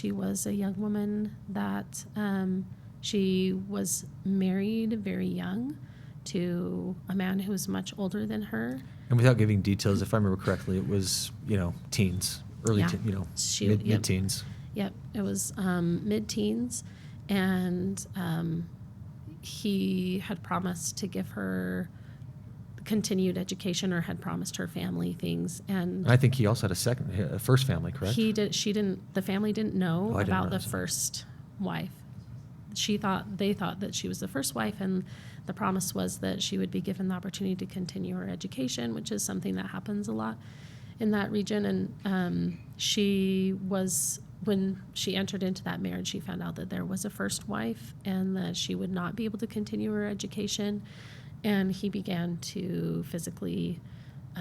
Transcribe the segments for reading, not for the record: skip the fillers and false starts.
she was a young woman that she was married very young to a man who was much older than her. And without giving details, if I remember correctly, it was, teens, mid-teens. Yep, it was mid-teens, and he had promised to give her continued education, or had promised her family things. And I think he also had a first family, correct? The family didn't know about the that. first wife. They thought that she was the first wife, and the promise was that she would be given the opportunity to continue her education, which is something that happens a lot in that region. And when she entered into that marriage, she found out that there was a first wife and that she would not be able to continue her education. And he began to physically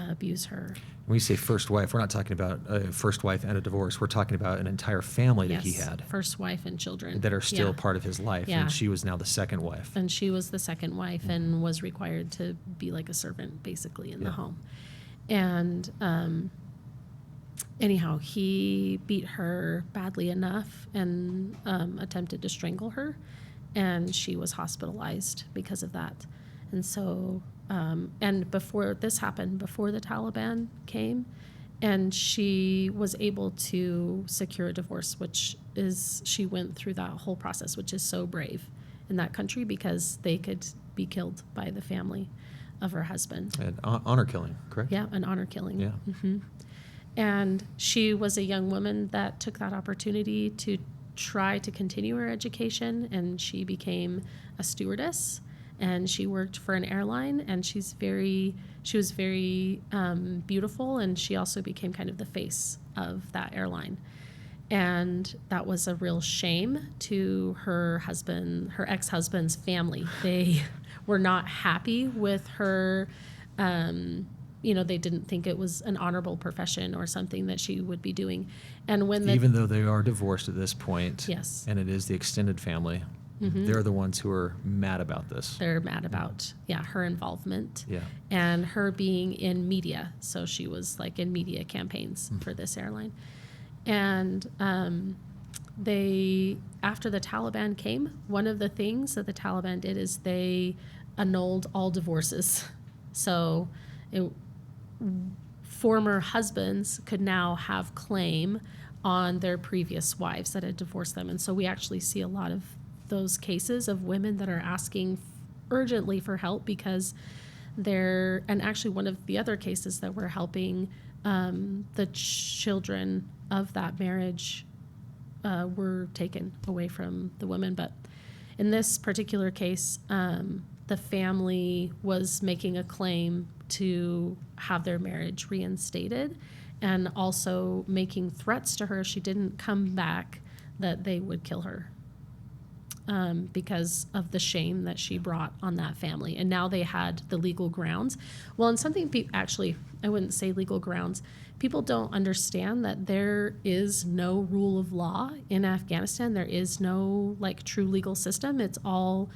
abuse her. When we say first wife, we're not talking about a first wife and a divorce. We're talking about an entire family that he had. First wife and children. That are still part of his life. Yeah. And she was now the second wife. And she was the second wife and was required to be like a servant, basically, in the home. And anyhow, he beat her badly enough and attempted to strangle her. And she was hospitalized because of that. And so, and before this happened, before the Taliban came, and she was able to secure a divorce, she went through that whole process, which is so brave in that country, because they could be killed by the family of her husband. And honor killing, correct? Yeah, an honor killing. Yeah. Mm-hmm. And she was a young woman that took that opportunity to try to continue her education, and she became a stewardess. And she worked for an airline, and she was very beautiful, and she also became kind of the face of that airline. And that was a real shame to her ex-husband's family. They were not happy with her. They didn't think it was an honorable profession or something that she would be doing. And even though they are divorced at this point, yes, and it is the extended family. Mm-hmm. They're the ones who are mad about this. They're mad about, her involvement. Yeah. And her being in media. So she was like in media campaigns for this airline. And after the Taliban came, one of the things that the Taliban did is they annulled all divorces. So former husbands could now have claim on their previous wives that had divorced them. And so we actually see a lot of those cases of women that are asking urgently for help because and actually one of the other cases that we're helping, the children of that marriage were taken away from the women. But in this particular case, the family was making a claim to have their marriage reinstated, and also making threats to her if she didn't come back that they would kill her. Because of the shame that she brought on that family. And now they had the legal grounds. Well, and something, actually, I wouldn't say legal grounds. People don't understand that there is no rule of law in Afghanistan. There is no true legal system. It's all,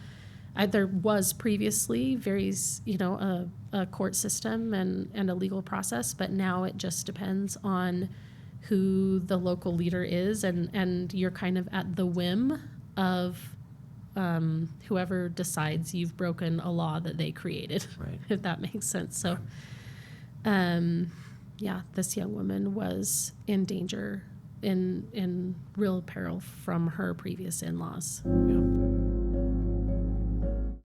there was previously a court system and a legal process, but now it just depends on who the local leader is, and you're kind of at the whim of whoever decides you've broken a law that they created, right. If that makes sense. So, this young woman was in danger, in real peril from her previous in-laws. Yeah.